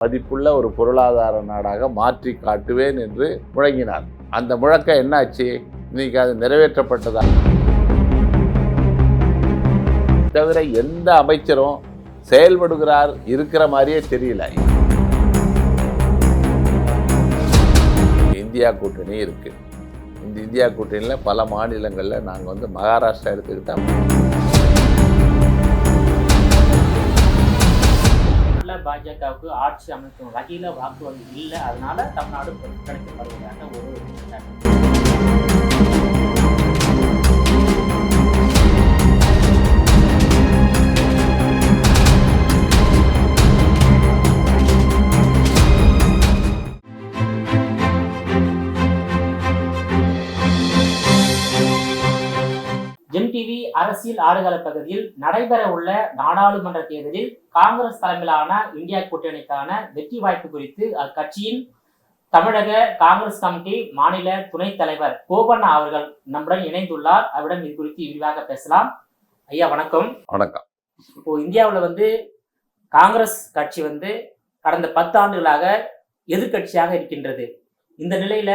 மதிப்புள்ள ஒரு பொருளாதார நாடாக மாற்றி காட்டுவேன் என்று முழங்கினார். அந்த முழக்கம் என்னாச்சு? இன்னைக்கு அது நிறைவேற்றப்பட்டதா? தவிர எந்த அமைச்சரும் செயல்படுகிறார் இருக்கிற மாதிரியே தெரியல. இந்தியா கூட்டணி இருக்கு. இந்த இந்தியா கூட்டணியில் பல மாநிலங்களில் நாங்கள் மகாராஷ்டிரா எடுத்துக்கிட்டோம். பாஜகவுக்கு ஆட்சி அமைக்கும் வகையில் வாக்கு வங்கி இல்லை, அதனால தமிழ்நாடு புறக்கணிக்கப்படுவதாக ஒரு ஜெம் டிவி அரசியல் ஆடுகள பகுதியில் நடைபெற உள்ள நாடாளுமன்ற தேர்தலில் காங்கிரஸ் தலைமையிலான இந்தியா கூட்டணிக்கான வெற்றி வாய்ப்பு குறித்து அக்கட்சியின் தமிழக காங்கிரஸ் கமிட்டி மாநில துணைத் தலைவர் கோபண்ணா அவர்கள் நம்முடன் இணைந்துள்ளார். அவரிடம் இது குறித்து விரிவாக பேசலாம். ஐயா வணக்கம். வணக்கம். இப்போ இந்தியாவில் காங்கிரஸ் கட்சி கடந்த 10 ஆண்டுகளாக எதிர்கட்சியாக இருக்கின்றது. இந்த நிலையில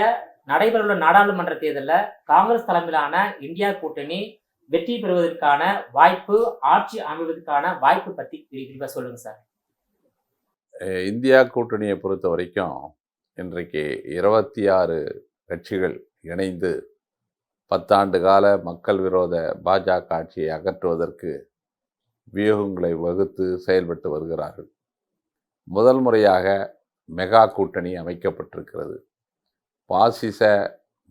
நடைபெறவுள்ள நாடாளுமன்ற தேர்தலில் காங்கிரஸ் தலைமையிலான இந்தியா கூட்டணி வெற்றி பெறுவதற்கான வாய்ப்பு, ஆட்சி அமைவதற்கான வாய்ப்பு பற்றி விரிவாக சொல்லுங்க சார். இந்தியா கூட்டணியை பொறுத்த வரைக்கும் இன்றைக்கு 26 கட்சிகள் இணைந்து 10 ஆண்டு கால மக்கள் விரோத பாஜக ஆட்சியை அகற்றுவதற்கு வியூகங்களை வகுத்து செயல்பட்டு வருகிறார்கள். முதல் முறையாக மெகா கூட்டணி அமைக்கப்பட்டிருக்கிறது. பாசிச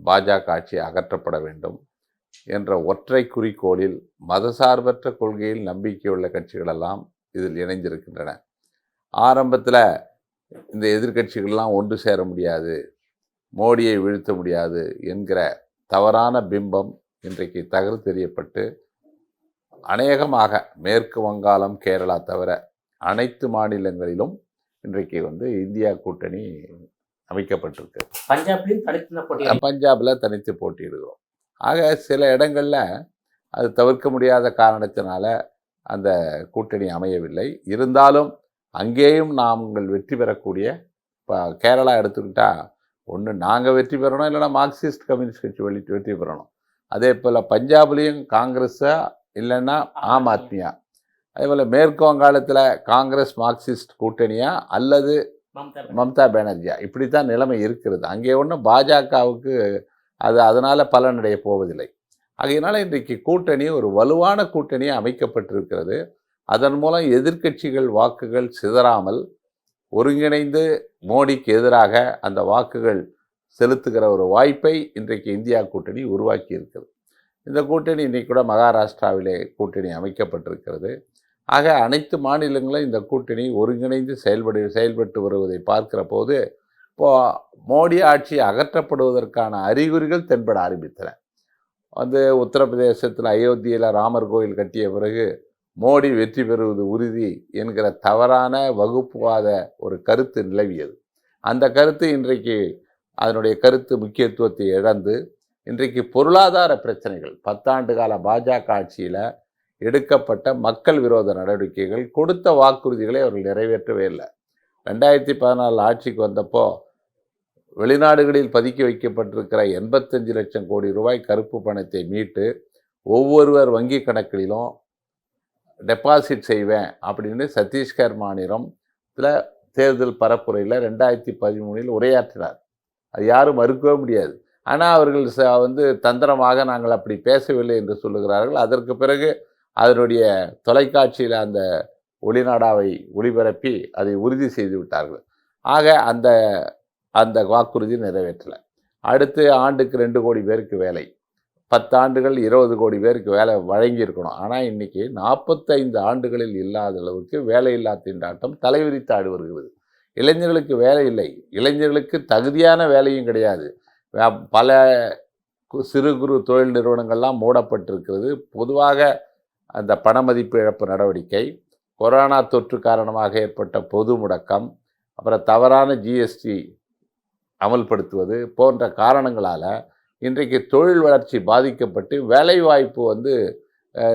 பாஜக ஆட்சி அகற்றப்பட வேண்டும் என்ற ஒற்றை குறிக்கோளில் மதசார்பற்ற கொள்கையில் நம்பிக்கையுள்ள கட்சிகளெல்லாம் இதில் இணைந்திருக்கின்றன. ஆரம்பத்தில் இந்த எதிர்கட்சிகள்லாம் ஒன்று சேர முடியாது, மோடியை வீழ்த்த முடியாது என்கிற தவறான பிம்பம் இன்றைக்கு தெரியப்பட்டு அநேகமாக மேற்கு வங்காளம், கேரளா தவிர அனைத்து மாநிலங்களிலும் இன்றைக்கு இந்தியா கூட்டணி அமைக்கப்பட்டிருக்கு. பஞ்சாபில் தனித்து போட்டியிடுகிறோம். ஆக சில இடங்களில் அது தவிர்க்க முடியாத காரணத்தினால அந்த கூட்டணி அமையவில்லை. இருந்தாலும் அங்கேயும் நாங்கள் வெற்றி பெறக்கூடிய, இப்போ கேரளா எடுத்துக்கிட்டால் ஒன்று நாங்கள் வெற்றி பெறணும், இல்லைன்னா மார்க்சிஸ்ட் கம்யூனிஸ்ட் கட்சி வெற்றி பெறணும். அதே போல் பஞ்சாப்லேயும் காங்கிரஸா இல்லைன்னா ஆம் ஆத்மியா, அதே போல் மேற்கு வங்காளத்தில் காங்கிரஸ் மார்க்சிஸ்ட் கூட்டணியா அல்லது மம்தா பானர்ஜியா, இப்படித்தான் நிலைமை இருக்கிறது. அங்கே ஒன்றும் பாஜகவுக்கு அதனால் பலனடைய போவதில்லை. ஆகையினால இன்றைக்கு கூட்டணி ஒரு வலுவான கூட்டணி அமைக்கப்பட்டிருக்கிறது. அதன் மூலம் எதிர்க்கட்சிகள் வாக்குகள் சிதறாமல் ஒருங்கிணைந்து மோடிக்கு எதிராக அந்த வாக்குகள் செலுத்துகிற ஒரு வாய்ப்பை இன்றைக்கு இந்தியா கூட்டணி உருவாக்கி இருக்கிறது. இந்த கூட்டணி இன்றைக்கு கூட மகாராஷ்டிராவிலே கூட்டணி அமைக்கப்பட்டிருக்கிறது. ஆக அனைத்து மாநிலங்களும் இந்த கூட்டணி ஒருங்கிணைந்து செயல்பட்டு வருவதை பார்க்கிற போது இப்போது மோடி ஆட்சி அகற்றப்படுவதற்கான அறிகுறிகள் தென்பட ஆரம்பித்தன. உத்தரப்பிரதேசத்தில் அயோத்தியில் ராமர் கோயில் கட்டிய பிறகு மோடி வெற்றி பெறுவது உறுதி என்கிற தவறான வகுப்புவாத ஒரு கருத்து நிலவியது. அந்த கருத்து இன்றைக்கு அதனுடைய கருத்து முக்கியத்துவத்தை இழந்து இன்றைக்கு பொருளாதார பிரச்சனைகள், 10 ஆண்டு கால பாஜக ஆட்சியில் எடுக்கப்பட்ட மக்கள் விரோத நடவடிக்கைகள், கொடுத்த வாக்குறுதிகளை அவர்கள் நிறைவேற்றவே இல்லை. 2014 ஆட்சிக்கு வந்தப்போ வெளிநாடுகளில் பதுக்கி வைக்கப்பட்டிருக்கிற 85 லட்சம் கோடி ரூபாய் கருப்பு பணத்தை மீட்டு ஒவ்வொருவர் வங்கி கணக்கிலும் டெபாசிட் செய்வேன் அப்படின்னு சத்தீஸ்கர் மாநிலத்தில் தேர்தல் பரப்புரையில் 2013 உரையாற்றினார். அது யாரும் மறுக்கவே முடியாது. ஆனால் அவர்கள் தந்திரமாக நாங்கள் அப்படி பேசவில்லை என்று சொல்லுகிறார்கள். அதற்கு பிறகு அதனுடைய தொலைக்காட்சியில் அந்த ஒளிநாடாவை ஒளிபரப்பி அதை உறுதி செய்து விட்டார்கள். ஆக அந்த வாக்குறுதி நிறைவேற்றலை. அடுத்து ஆண்டுக்கு 2 கோடி பேருக்கு வேலை, 10 ஆண்டுகள் 20 கோடி பேருக்கு வேலை வழங்கியிருக்கணும். ஆனால் இன்றைக்கி 45 ஆண்டுகளில் இல்லாத அளவுக்கு வேலையில்லா திண்டாட்டம் தலைவிரித்து ஆடி வருகிறது. இளைஞர்களுக்கு வேலை இல்லை, இளைஞர்களுக்கு தகுதியான வேலையும் கிடையாது. பல சிறு குறு தொழில் நிறுவனங்கள்லாம் மூடப்பட்டிருக்கிறது. பொதுவாக அந்த பணமதிப்பு இழப்பு நடவடிக்கை, கொரோனா தொற்று காரணமாக ஏற்பட்ட பொது முடக்கம், அப்புறம் தவறான ஜிஎஸ்டி அமல்படுத்துவது போன்ற காரணங்களால் இன்றைக்கு தொழில் வளர்ச்சி பாதிக்கப்பட்டு வேலைவாய்ப்பு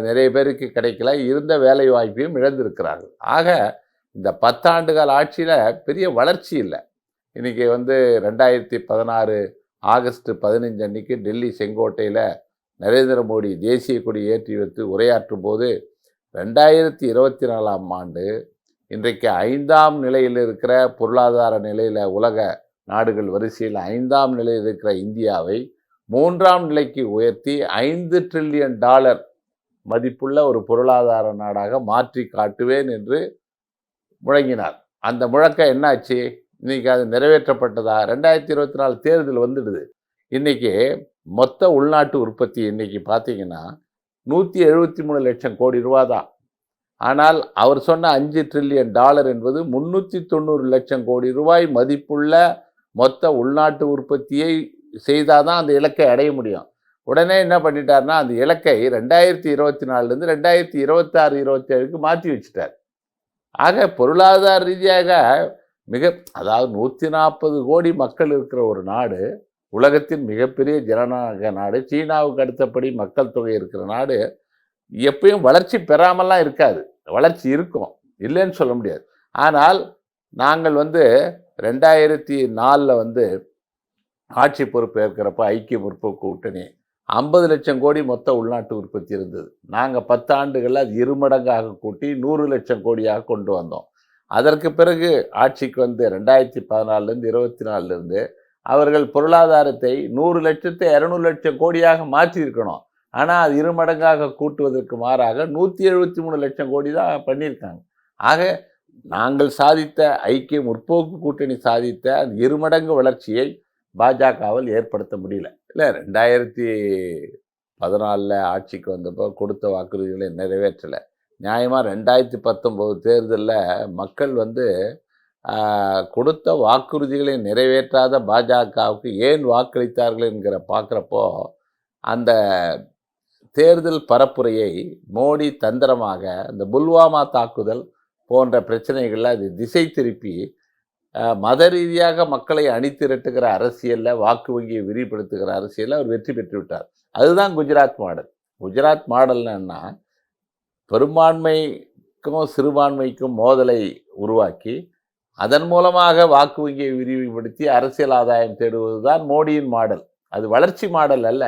நிறைய பேருக்கு கிடைக்கல, இருந்த வேலைவாய்ப்பையும் இழந்திருக்கிறார்கள். ஆக இந்த 10 ஆண்டுகால ஆட்சியில் பெரிய வளர்ச்சி இல்லை. இன்றைக்கி 2016 ஆகஸ்ட் 15 அன்னைக்கு டெல்லி செங்கோட்டையில் நரேந்திர மோடி தேசிய கொடி ஏற்றி வைத்து உரையாற்றும் போது 2024ஆம் ஆண்டு இன்றைக்கு 5ஆம் நிலையில் இருக்கிற பொருளாதார நிலையில் உலக நாடுகள் வரிசையில் 5ஆம் நிலையில் இருக்கிற இந்தியாவை 3ஆம் நிலைக்கு உயர்த்தி $5 டிரில்லியன் மதிப்புள்ள ஒரு பொருளாதார நாடாக மாற்றி காட்டுவேன் என்று முழங்கினார். அந்த முழக்கம் என்னாச்சு? இன்றைக்கி அது நிறைவேற்றப்பட்டதா? 2024 தேர்தல் வந்துடுது. இன்றைக்கி மொத்த உள்நாட்டு உற்பத்தி இன்றைக்கி பார்த்தீங்கன்னா 173 லட்சம் கோடி ரூபா தான். ஆனால் அவர் சொன்ன $5 டிரில்லியன் என்பது 390 லட்சம் கோடி ரூபாய் மதிப்புள்ள மொத்த உள்நாட்டு உற்பத்தியை செய்தால் தான் அந்த இலக்கை அடைய முடியும். உடனே என்ன பண்ணிட்டார்னா, அந்த இலக்கை 2024லேருந்து 2026-27க்கு மாற்றி வச்சுட்டார். ஆக பொருளாதார ரீதியாக அதாவது 140 கோடி மக்கள் இருக்கிற ஒரு நாடு, உலகத்தின் மிகப்பெரிய ஜனநாயக நாடு, சீனாவுக்கு அடுத்தபடி மக்கள் தொகை இருக்கிற நாடு எப்பயும் வளர்ச்சி பெறாமலாம் இருக்காது. வளர்ச்சி இருக்கும், இல்லைன்னு சொல்ல முடியாது. ஆனால் நாங்கள் 2004 ஆட்சி பொறுப்பு ஏற்கிறப்ப ஐக்கிய முற்போக்கு கூட்டணி 50 லட்சம் கோடி மொத்த உள்நாட்டு உற்பத்தி இருந்தது. நாங்கள் 10 ஆண்டுகளில் அது 2 மடங்காக கூட்டி 100 லட்சம் கோடியாக கொண்டு வந்தோம். அதற்கு பிறகு ஆட்சிக்கு 2014லேருந்து 24லேருந்து அவர்கள் பொருளாதாரத்தை 100 லட்சத்தை 200 லட்சம் கோடியாக மாற்றியிருக்கணும். ஆனால் அது 2 மடங்காக கூட்டுவதற்கு மாறாக 173 லட்சம் கோடி தான் பண்ணியிருக்காங்க. ஆக நாங்கள் சாதித்த ஐக்கிய முற்போக்கு கூட்டணி சாதித்த அந்த 2 மடங்கு வளர்ச்சியை பாஜகவால் ஏற்படுத்த முடியல. இல்லை, 2014 ஆட்சிக்கு வந்தப்போ கொடுத்த வாக்குறுதிகளை நிறைவேற்றலை. நியாயமாக 2019 தேர்தலில் மக்கள் கொடுத்த வாக்குறுதிகளை நிறைவேற்றாத பாஜகவுக்கு ஏன் வாக்களித்தார்கள் என்கிற பார்க்குறப்போ அந்த தேர்தல் பரப்புரையை மோடி தந்திரமாக இந்த புல்வாமா தாக்குதல் போன்ற பிரச்சனைகளில் அது திசை திருப்பி மத ரீதியாக மக்களை அணிதிரட்டுகிற அரசியலில், வாக்கு வங்கியை விரிவுபடுத்துகிற அரசியலில் அவர் வெற்றி பெற்று விட்டார். அதுதான் குஜராத் மாடல். குஜராத் மாடல்னா பெரும்பான்மைக்கும் சிறுபான்மைக்கும் மோதலை உருவாக்கி அதன் மூலமாக வாக்கு வங்கியை விரிவுபடுத்தி அரசியல் ஆதாயம் தேடுவது தான் மோடியின் மாடல். அது வளர்ச்சி மாடல் அல்ல,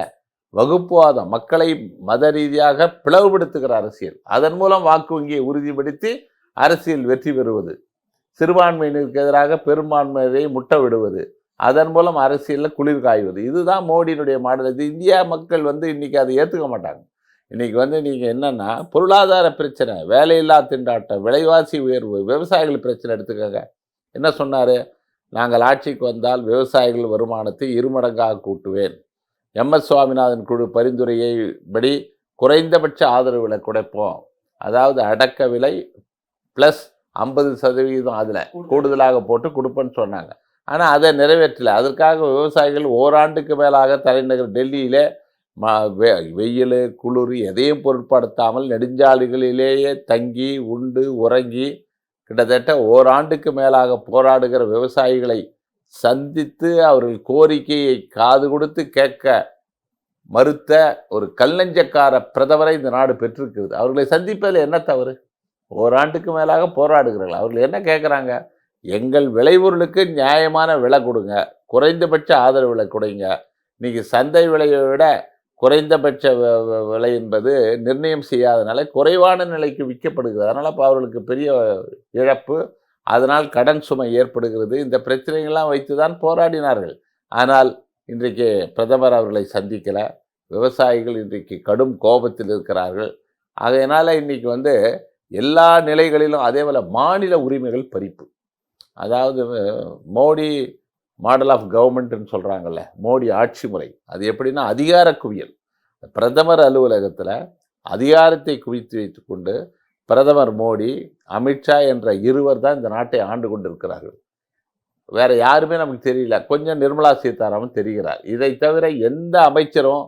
வகுப்புவாதம், மக்களை மத ரீதியாக பிளவுபடுத்துகிற அரசியல். அதன் மூலம் வாக்கு வங்கியை உறுதிப்படுத்தி அரசியல் வெற்றி பெறுவது, சிறுபான்மையினருக்கு எதிராக பெரும்பான்மையை முட்ட விடுவது, அதன் மூலம் அரசியலில் குளிர் காய்வது. இதுதான் மோடியினுடைய மாடல். இது இந்தியா மக்கள் இன்றைக்கி அதை ஏற்றுக்க மாட்டாங்க. இன்றைக்கி நீங்கள் என்னென்னா, பொருளாதார பிரச்சனை, வேலையில்லா திண்டாட்டம், விலைவாசி உயர்வு, விவசாயிகள் பிரச்சனை எடுத்துக்கங்க. என்ன சொன்னார்? நாங்கள் ஆட்சிக்கு வந்தால் விவசாயிகள் வருமானத்தை 2 மடங்காக கூட்டுவேன். MS சுவாமிநாதன் குழு பரிந்துரையை படி குறைந்தபட்ச ஆதரவு விலை குறைப்போம். அதாவது அடக்க விலை ப்ளஸ் 50% அதில் கூடுதலாக போட்டு கொடுப்பேன்னு சொன்னாங்க. ஆனால் அதை நிறைவேற்றலை. அதற்காக விவசாயிகள் ஓராண்டுக்கு மேலாக தலைநகர் டெல்லியிலே வெயில் குளிர் எதையும் பொருட்படுத்தாமல் நெடுஞ்சாலைகளிலேயே தங்கி உண்டு உறங்கி கிட்டத்தட்ட ஓராண்டுக்கு மேலாக போராடுகிற விவசாயிகளை சந்தித்து அவர்கள் கோரிக்கையை காது கொடுத்து கேட்க மறுத்த ஒரு கல்லஞ்சக்கார பிரதமரை இந்த நாடு பெற்றிருக்கிறது. அவர்களை சந்திப்பதில் என்ன தவறு? ஓராண்டுக்கு மேலாக போராடுகிறார்கள். அவர்கள் என்ன கேட்குறாங்க? எங்கள் விளைபொருளுக்கு நியாயமான விலை கொடுங்க, குறைந்தபட்ச ஆதரவு விலை கொடுங்க. இன்றைக்கி சந்தை விலையை விட குறைந்தபட்ச விலை என்பது நிர்ணயம் செய்யாதனால குறைவான நிலைக்கு விற்கப்படுகிறது. அதனால் இப்போ அவர்களுக்கு பெரிய இழப்பு, அதனால் கடன் சுமை ஏற்படுகிறது. இந்த பிரச்சனைகள்லாம் வைத்து தான் போராடினார்கள். ஆனால் இன்றைக்கு பிரதமர் அவர்களை சந்திக்கலை. விவசாயிகள் இன்றைக்கு கடும் கோபத்தில் இருக்கிறார்கள். அதனால் இன்றைக்கி எல்லா நிலைகளிலும் அதே போல் மாநில உரிமைகள் பறிப்பு. அதாவது மோடி மாடல் ஆஃப் கவர்மெண்ட்டுன்னு சொல்கிறாங்கல்ல, மோடி ஆட்சி முறை. அது எப்படின்னா அதிகார குவியல். பிரதமர் அலுவலகத்தில் அதிகாரத்தை குவித்து வைத்து கொண்டு பிரதமர் மோடி, அமித்ஷா என்ற இருவர் தான் இந்த நாட்டை ஆண்டு கொண்டு இருக்கிறார்கள். வேறு யாருமே நமக்கு தெரியல. கொஞ்சம் நிர்மலா சீதாராமன் தெரிகிறார். இதை தவிர எந்த அமைச்சரும்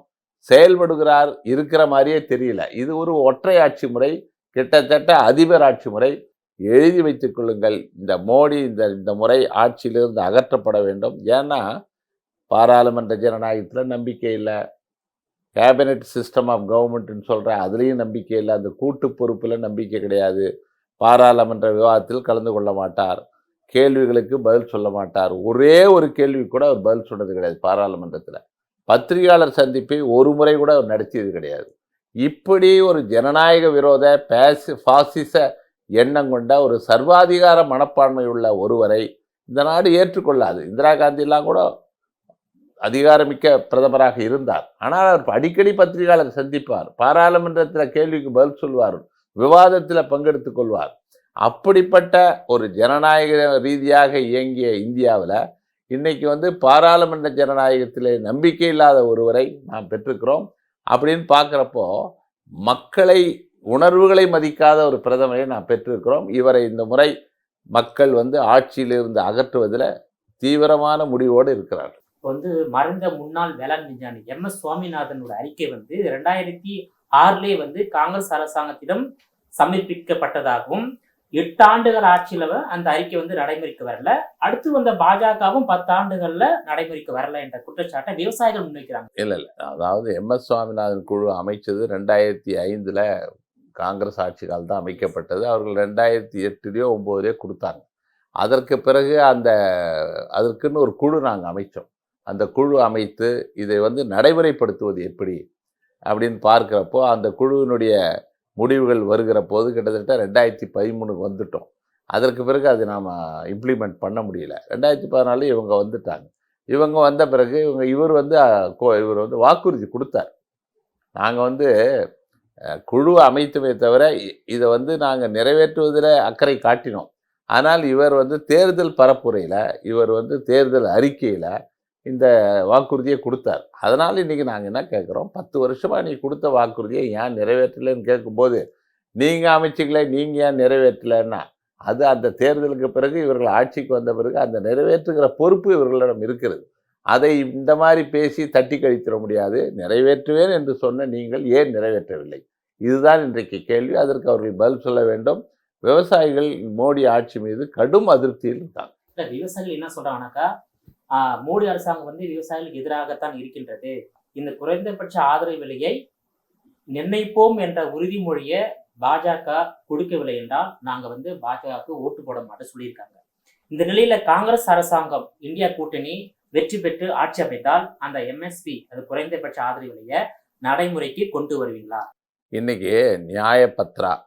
செயல்படுகிறார் இருக்கிற மாதிரியே தெரியல. இது ஒரு ஒற்றை ஆட்சி முறை, கிட்டத்தட்ட அதிபர் ஆட்சி முறை. எழுதி வைத்துக் கொள்ளுங்கள். இந்த மோடி இந்த முறை ஆட்சியிலிருந்து அகற்றப்பட வேண்டும். ஏன்னா பாராளுமன்ற ஜனநாயகத்தில் நம்பிக்கை இல்லை, கேபினட் சிஸ்டம் ஆஃப் கவர்மெண்ட்னு சொல்கிறேன், அதுலேயும் நம்பிக்கை இல்லை, அந்த கூட்டு பொறுப்பில் நம்பிக்கை கிடையாது, பாராளுமன்ற விவாதத்தில் கலந்து கொள்ள மாட்டார், கேள்விகளுக்கு பதில் சொல்ல மாட்டார். ஒரே ஒரு கேள்வி கூட அவர் பதில் சொன்னது கிடையாது பாராளுமன்றத்தில். பத்திரிகையாளர் சந்திப்பை ஒரு முறை கூட அவர் நடத்தியது கிடையாது. இப்படி ஒரு ஜனநாயக விரோத பாசிச எண்ணம் கொண்ட ஒரு சர்வாதிகார மனப்பான்மை உள்ள ஒருவரை இந்த நாடு ஏற்றுக்கொள்ளாது. இந்திரா காந்தியெல்லாம் கூட அதிகாரமிக்க பிரதமராக இருந்தார். ஆனால் அவர் அடிக்கடி பத்திரிகையாளர் சந்திப்பார், பாராளுமன்றத்தில் கேள்விக்கு பதில் சொல்வார், விவாதத்தில் பங்கெடுத்துக் கொள்வார். அப்படிப்பட்ட ஒரு ஜனநாயக ரீதியாக இயங்கிய இந்தியாவில் இன்னைக்கு பாராளுமன்ற ஜனநாயகத்திலே நம்பிக்கை இல்லாத ஒருவரை நாம் பெற்றிருக்கிறோம். அப்படின்னு பார்க்குறப்போ மக்களை உணர்வுகளை மதிக்காத ஒரு பிரதமரை நாம் பெற்றிருக்கிறோம். இவரை இந்த முறை மக்கள் ஆட்சியிலிருந்து அகற்றுவதில் தீவிரமான முடிவோடு இருக்கிறார். மறைந்த முன்னாள் வேளாண் விஞ்ஞானி MS சுவாமிநாதனோட அறிக்கை 2006 காங்கிரஸ் அரசாங்கத்திடம் சமர்ப்பிக்கப்பட்டதாகவும் 8 ஆண்டுகள் ஆட்சியில அந்த அறிக்கை நடைமுறைக்கு வரல, அடுத்து வந்த பாஜகவும் 10 ஆண்டுகள்ல நடைமுறைக்கு வரல என்ற குற்றச்சாட்டை விவசாயிகள் முன்வைக்கிறாங்க. இல்லை, அதாவது MS சுவாமிநாதன் குழு அமைச்சது 2005 காங்கிரஸ் ஆட்சி காலம் தான் அமைக்கப்பட்டது. அவர்கள் 2008 9 கொடுத்தாங்க. அதற்கு பிறகு அதற்குன்னு ஒரு குழு நாங்கள் அமைச்சோம். அந்த குழு அமைத்து இதை நடைமுறைப்படுத்துவது எப்படி அப்படின்னு பார்க்குறப்போ அந்த குழுவினுடைய முடிவுகள் வருகிற போது கிட்டத்தட்ட 2013 வந்துட்டோம். அதற்கு பிறகு அதை நாம் இம்ப்ளிமெண்ட் பண்ண முடியல. 2014 இவங்க வந்துட்டாங்க. இவங்க வந்த பிறகு இவர் வாக்குறுதி கொடுத்தார். நாங்கள் குழு அமைத்துமே தவிர இதை நாங்கள் நிறைவேற்றுவதில் அக்கறை காட்டினோம். ஆனால் இவர் தேர்தல் பரப்புரையில் இவர் தேர்தல் அறிக்கையில் இந்த வாக்குறுதியை கொடுத்தார். அதனால் இன்றைக்கி நாங்கள் என்ன கேட்குறோம், 10 வருஷமாக நீ கொடுத்த வாக்குறுதியை ஏன் நிறைவேற்றலைன்னு கேட்கும்போது, நீங்கள் அமைச்சிக்கல, நீங்கள் ஏன் நிறைவேற்றலைன்னா, அது அந்த தேர்தலுக்கு பிறகு இவர்கள் ஆட்சிக்கு வந்த பிறகு அந்த நிறைவேற்றுகிற பொறுப்பு இவர்களிடம் இருக்கிறது. அதை இந்த மாதிரி பேசி தட்டி கழித்திட முடியாது. நிறைவேற்றுவேன் என்று சொன்ன நீங்கள் ஏன் நிறைவேற்றவில்லை? இதுதான் இன்றைக்கு கேள்வி. அதற்கு அவர்கள் பதில் சொல்ல வேண்டும். விவசாயிகள் மோடி ஆட்சி மீது கடும் அதிருப்தியில் இருக்காங்க. விவசாயிகள் என்ன சொல்றாங்கன்னாக்கா, மோடி அரசாங்கம் விவசாயிகளுக்கு எதிராகத்தான் இருக்கின்றது. இந்த குறைந்தபட்ச ஆதரவு விலையை நிர்ணயிப்போம் என்ற உறுதிமொழியை பாஜக கொடுக்கவில்லை என்றால் நாங்கள் பாஜகவுக்கு ஓட்டு போட மாட்டோம் சொல்லியிருக்காங்க. இந்த நிலையில காங்கிரஸ் அரசாங்கம் இந்தியா கூட்டணி வெற்றி பெற்று ஆட்சி அமைத்தால் அந்த MSP அது குறைந்தபட்ச ஆதரவு விலையை நடைமுறைக்கு கொண்டு வருவீங்களா? இன்னைக்கு நியாயப்பத்திரம்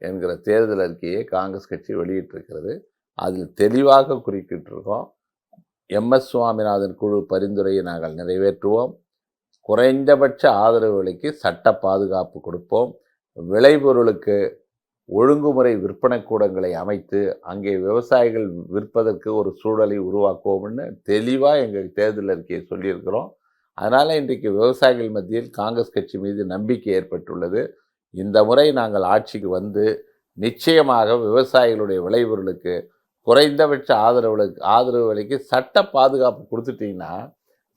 என்கிற தேர்தல் அறிக்கையை காங்கிரஸ் கட்சி வெளியிட்டிருக்கிறது. அதில் தெளிவாக குறிப்பிட்டிருக்கோம், MS சுவாமிநாதன் குழு பரிந்துரையை நாங்கள் நிறைவேற்றுவோம், குறைந்தபட்ச ஆதரவு விலைக்கு சட்ட பாதுகாப்பு கொடுப்போம், விளைபொருளுக்கு ஒழுங்குமுறை விற்பனை கூடங்களை அமைத்து அங்கே விவசாயிகள் விற்பதற்கு ஒரு சூழலை உருவாக்குவோம்னு தெளிவாக எங்கள் தேர்தல் அறிக்கையை சொல்லியிருக்கிறோம். அதனால் இன்றைக்கு விவசாயிகள் மத்தியில் காங்கிரஸ் கட்சி மீது நம்பிக்கை ஏற்பட்டுள்ளது. இந்த முறை நாங்கள் ஆட்சிக்கு நிச்சயமாக விவசாயிகளுடைய விளைபொருளுக்கு குறைந்தபட்ச ஆதரவு விலைக்கு சட்ட பாதுகாப்பு கொடுத்துட்டிங்கன்னா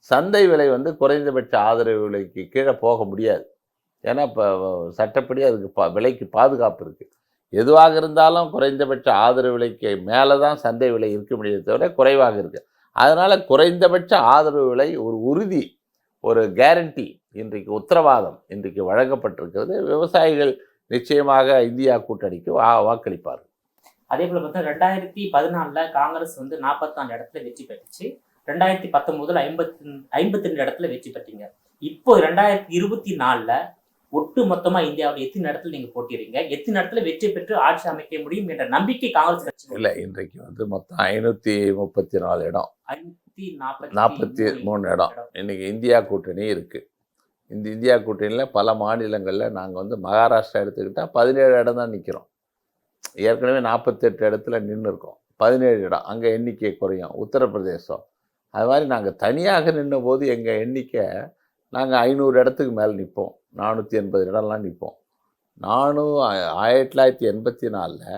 சந்தை விலை குறைந்தபட்ச ஆதரவு விலைக்கு கீழே போக முடியாது. ஏன்னா இப்போ சட்டப்படி அதுக்கு விலைக்கு பாதுகாப்பு இருக்குது. எதுவாக இருந்தாலும் குறைந்தபட்ச ஆதரவு விலைக்கு மேலே தான் சந்தை விலை இருக்க முடியாது, தவிர குறைவாக இருக்குது. அதனால் குறைந்தபட்ச ஆதரவு விலை ஒரு உறுதி, ஒரு கேரண்டி, இன்றைக்கு உத்தரவாதம் இன்றைக்கு வழங்கப்பட்டிருக்கிறது. விவசாயிகள் நிச்சயமாக இந்தியா கூட்டணிக்கு வாக்களிப்பார்கள். அதே போல 2014 காங்கிரஸ் 44 இடத்துல வெற்றி பெற்றுச்சு. 2019 52 இடத்துல வெற்றி பெற்றீங்க. இப்போ 2024 ஒட்டு மொத்தமா இந்தியாவில் எத்தனை இடத்துல நீங்க போட்டிருக்கீங்க, எத்தனை இடத்துல வெற்றி பெற்று ஆட்சி அமைக்க முடியும் என்ற நம்பிக்கை காங்கிரஸ் கட்சி இல்லை. இன்றைக்கு மொத்தம் 534 இடம், 543 இடம் இன்னைக்கு இந்தியா கூட்டணி இருக்கு. இந்த இந்தியா கூட்டணியில் பல மாநிலங்களில் நாங்கள் மகாராஷ்டிரா எடுத்துக்கிட்டால் 17 இடம் தான் நிற்கிறோம். ஏற்கனவே 48 இடத்துல நின்று இருக்கோம். 17 இடம் அங்கே எண்ணிக்கை குறையும். உத்தரப்பிரதேசம் அது மாதிரி நாங்கள் தனியாக நின்ற போது எங்கள் எண்ணிக்கை நாங்கள் 500 இடத்துக்கு மேலே நிற்போம். 480 இடம்லாம் நிற்போம். 1984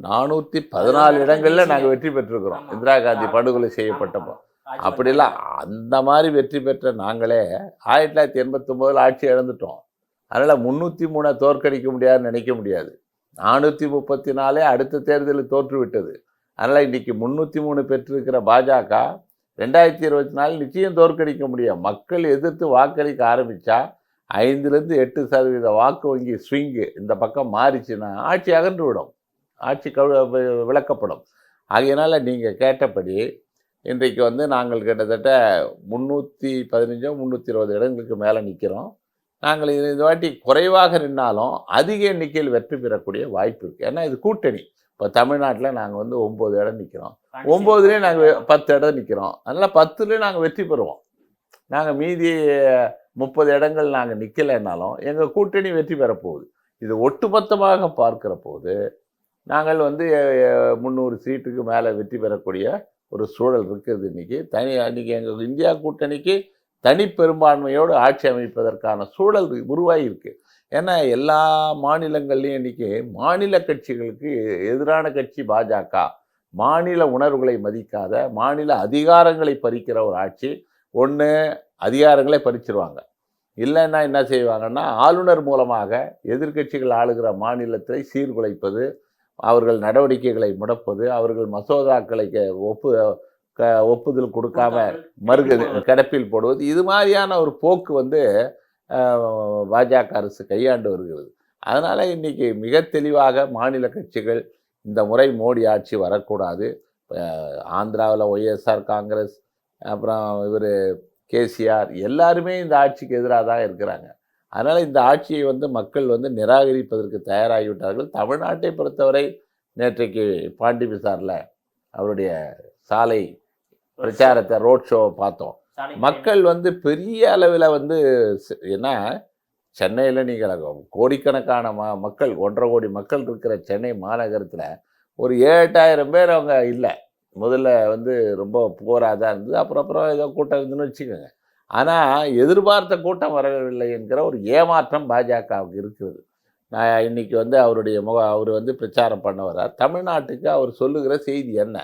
414 இடங்களில் நாங்கள் வெற்றி பெற்றிருக்கிறோம். இந்திரா காந்தி படுகொலை செய்யப்பட்டப்போ அப்படிலாம் அந்த மாதிரி வெற்றி பெற்ற நாங்களே 1989 ஆட்சி இழந்துட்டோம். அதனால் 303 தோற்கடிக்க முடியாதுன்னு நினைக்க முடியாது. 434 அடுத்த தேர்தலில் தோற்றுவிட்டது. அதனால் இன்றைக்கி 303 பெற்றிருக்கிற பாஜக 2024 நிச்சயம் தோற்கடிக்க முடியும். மக்கள் எதிர்த்து வாக்களிக்க ஆரம்பித்தா 5லேருந்து 8% வாக்கு வங்கி ஸ்விங்கு இந்த பக்கம் மாறிச்சுன்னா ஆட்சி அகன்று விடும், ஆட்சி விளக்கப்படும். ஆகையினால் நீங்கள் கேட்டபடி இன்றைக்கு வந்து நாங்கள் கிட்டத்தட்ட 315 320 இடங்களுக்கு மேலே நிற்கிறோம். நாங்கள் இந்த வாட்டி குறைவாக நின்னாலும் அதிக எண்ணிக்கையில் வெற்றி பெறக்கூடிய வாய்ப்பு இருக்குது. ஏன்னா இது கூட்டணி. இப்போ தமிழ்நாட்டில் நாங்கள் வந்து 9 இடம் நிற்கிறோம், 9லேயே நாங்கள் 10 இடம் நிற்கிறோம். அதனால் 10லேயே நாங்கள் வெற்றி பெறுவோம். நாங்கள் மீதி 30 இடங்கள் நாங்கள் நிற்கலைன்னாலும் எங்கள் கூட்டணி வெற்றி பெறப்போகுது. இது ஒட்டுமொத்தமாக பார்க்குற போது நாங்கள் வந்து 300 சீட்டுக்கு மேலே வெற்றி பெறக்கூடிய ஒரு சூழல் இருக்குது. இன்றைக்கி எங்கள் இந்தியா கூட்டணிக்கு தனி பெரும்பான்மையோடு ஆட்சி அமைப்பதற்கான சூழல் உருவாகி இருக்கு. ஏன்னா எல்லா மாநிலங்கள்லையும் இன்றைக்கி மாநில கட்சிகளுக்கு எதிரான கட்சி பாஜக, மாநில உணர்வுகளை மதிக்காத, மாநில அதிகாரங்களை பறிக்கிற ஒரு ஆட்சி. ஒன்று அதிகாரங்களை பறிச்சிருவாங்க, இல்லைன்னா என்ன செய்வாங்கன்னா ஆளுநர் மூலமாக எதிர்க்கட்சிகள் ஆளுகிற மாநிலத்தை சீர்குலைப்பது, அவர்கள் நடவடிக்கைகளை முடப்பது, அவர்கள் மசோதாக்களை ஒப்புதல் கொடுக்காம கிடப்பில் போடுவது, இது மாதிரியான ஒரு போக்கு வந்து பாஜக அரசு கையாண்டு வருகிறது. அதனால் இன்றைக்கி மிக தெளிவாக மாநில கட்சிகள் இந்த முறை மோடி ஆட்சி வரக்கூடாது. ஆந்திராவில் ஒய்எஸ்ஆர் காங்கிரஸ், அப்புறம் இவர் கேசிஆர் எல்லாருமே இந்த ஆட்சிக்கு எதிராக தான் இருக்கிறாங்க. அதனால் இந்த ஆட்சியை வந்து மக்கள் வந்து நிராகரிப்பதற்கு தயாராகிவிட்டார்கள். தமிழ்நாட்டை பொறுத்தவரை நேற்றைக்கு பாண்டி பிசாரில் அவருடைய சாலை பிரச்சாரத்தை, ரோட் ஷோவை பார்த்தோம். மக்கள் வந்து பெரிய அளவில் வந்து, ஏன்னா சென்னையில் நீங்கள் கோடிக்கணக்கான மக்கள், 1.5 கோடி மக்கள் இருக்கிற சென்னை மாநகரத்தில் ஒரு 7-8 பேர் அவங்க இல்லை. முதல்ல வந்து ரொம்ப புவராக தான் இருந்தது, அப்புறம் ஏதோ கூட்டம் இருந்துன்னு வச்சுக்கோங்க. ஆனால் எதிர்பார்த்த கூட்டம் வரவில்லை என்கிற ஒரு ஏமாற்றம் பாஜகவுக்கு இருக்குது. நான் இன்றைக்கி வந்து அவர் வந்து பிரச்சாரம் பண்ண வர்றார். தமிழ்நாட்டுக்கு அவர் சொல்லுகிற செய்தி என்ன,